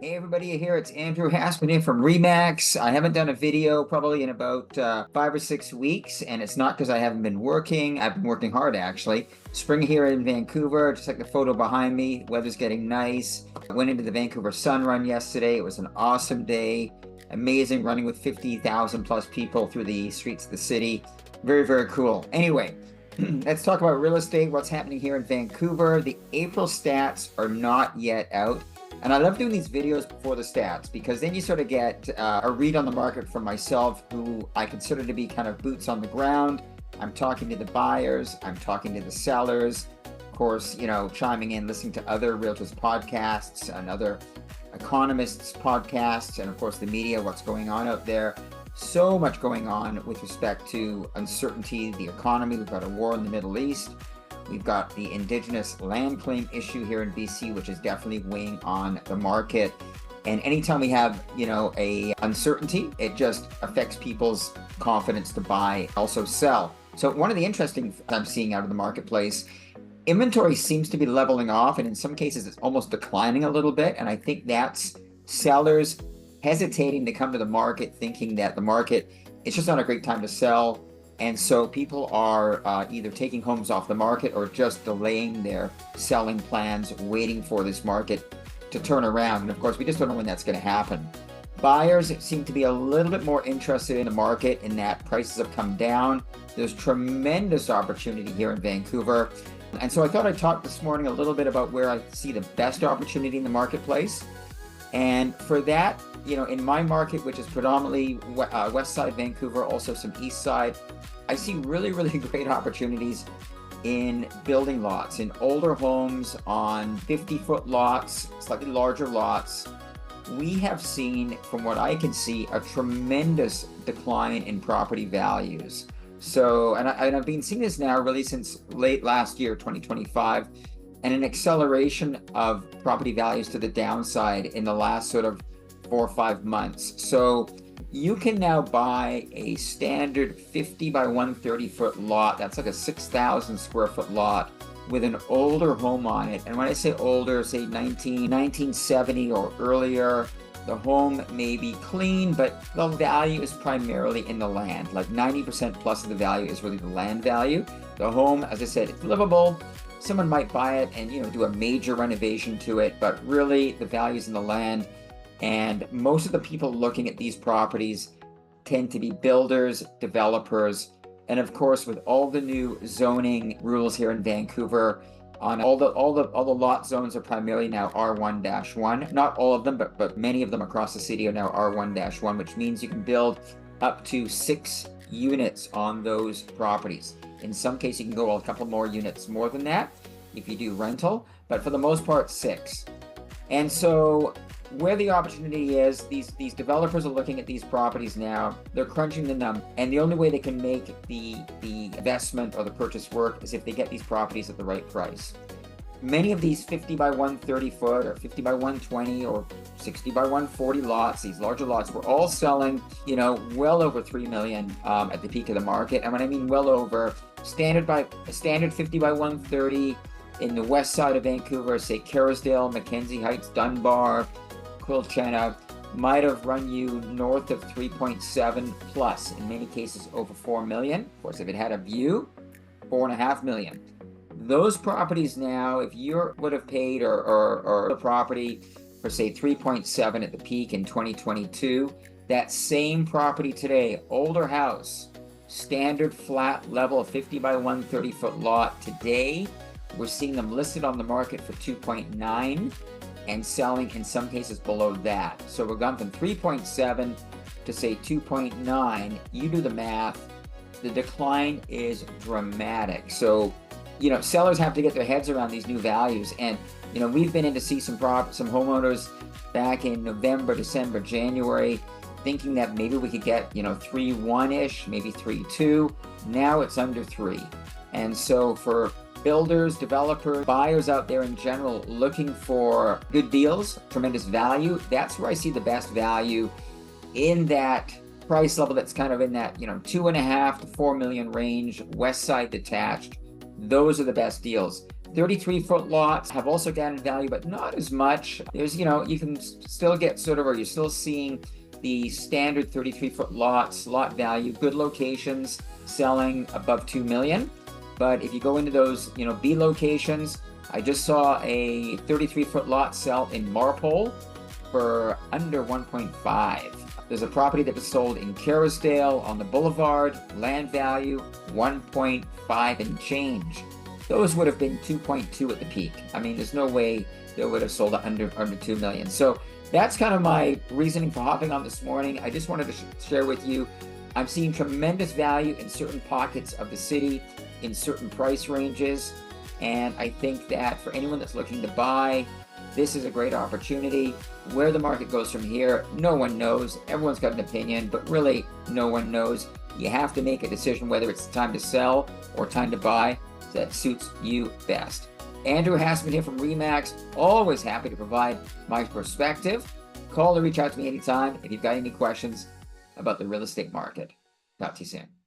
Hey everybody, here it's Andrew Hasman in from Remax. I haven't done a video probably in about 5 or 6 weeks, and it's not because I haven't been working. I've been working hard actually. Spring here in Vancouver, just like the photo behind me. Weather's getting nice. I went into the Vancouver Sun Run yesterday. It was an awesome day. Amazing, running with 50,000 plus people through the streets of the city. Very, very cool. Anyway, let's talk about real estate, what's happening here in Vancouver. The April stats are not yet out. And I love doing these videos before the stats because then you sort of get a read on the market from myself, who I consider to be kind of boots on the ground. I'm talking to the buyers, I'm talking to the sellers, of course, chiming in, listening to other realtors podcasts and other economists podcasts, and of course the media, what's going on out there. So much going on with respect to uncertainty, the economy. We've got a war in the Middle East. We've got the Indigenous land claim issue here in BC, which is definitely weighing on the market. And anytime we have, a uncertainty, it just affects people's confidence to buy, also sell. So one of the interesting things I'm seeing out of the marketplace, inventory seems to be leveling off, and in some cases it's almost declining a little bit. And I think that's sellers hesitating to come to the market, thinking that the market, it's just not a great time to sell. And so people are either taking homes off the market or just delaying their selling plans, waiting for this market to turn around. And of course, we just don't know when that's going to happen. Buyers seem to be a little bit more interested in the market in that prices have come down. There's tremendous opportunity here in Vancouver. And so I thought I'd talk this morning a little bit about where I see the best opportunity in the marketplace. And for that, in my market, which is predominantly west side Vancouver, also some east side, I see really, really great opportunities in building lots, in older homes, on 50-foot lots, slightly larger lots. We have seen, from what I can see, a tremendous decline in property values. So, and I've been seeing this now really since late last year, 2025, and an acceleration of property values to the downside in the last sort of 4 or 5 months. So you can now buy a standard 50 by 130 foot lot. That's like a 6,000 square foot lot with an older home on it. And when I say older, say 1970 or earlier, the home may be clean, but the value is primarily in the land. Like 90% plus of the value is really the land value. The home, as I said, it's livable. Someone might buy it and do a major renovation to it, but really the value is in the land. And most of the people looking at these properties tend to be builders, developers, and of course, with all the new zoning rules here in Vancouver, on all the lot zones are primarily now R1-1. Not all of them, but many of them across the city are now R1-1, which means you can build up to 6 units on those properties. In some cases, you can go a couple more units more than that if you do rental, but for the most part, 6. And so where the opportunity is, these developers are looking at these properties now, they're crunching the numbers, and the only way they can make the investment or the purchase work is if they get these properties at the right price. Many of these 50 by 130 foot or 50 by 120 or 60 by 140 lots, these larger lots, were all selling, well over 3 million at the peak of the market. And when I mean well over, standard 50 by 130 in the west side of Vancouver, say Kerrisdale, Mackenzie Heights, Dunbar, Quilchena, might have run you north of 3.7 plus, in many cases over 4 million. Of course, if it had a view, 4.5 million. Those properties now, if you would have paid or the property for say 3.7 at the peak in 2022, that same property today, older house, standard flat level 50 by 130 foot lot, today we're seeing them listed on the market for 2.9 and selling in some cases below that. So we're gone from 3.7 to say 2.9. You do the math, the decline is dramatic. So, sellers have to get their heads around these new values. And, we've been in to see some homeowners back in November, December, January, thinking that maybe we could get, 3.1-ish, maybe 3.2. Now it's under 3. And so for builders, developers, buyers out there in general looking for good deals, tremendous value, that's where I see the best value in that price level that's kind of in that 2.5 to 4 million range, west side detached. Those are the best deals. 33-foot lots have also gotten in value, but not as much. There's, you can still get sort of, or you're still seeing the standard 33-foot lots, lot value, good locations, selling above 2 million. But if you go into those, B locations, I just saw a 33-foot lot sell in Marpole for under 1.5. There's a property that was sold in Kerrisdale on the Boulevard, land value 1.5 and change. Those would have been 2.2 at the peak. I mean, there's no way they would have sold under 2 million. So that's kind of my reasoning for hopping on this morning. I just wanted to share with you, I'm seeing tremendous value in certain pockets of the city, in certain price ranges. And I think that for anyone that's looking to buy, this is a great opportunity. Where the market goes from here, no one knows. Everyone's got an opinion, but really no one knows. You have to make a decision whether it's time to sell or time to buy that suits you best. Andrew Hasman here from Remax. Always happy to provide my perspective. Call or reach out to me anytime if you've got any questions about the real estate market. Talk to you soon.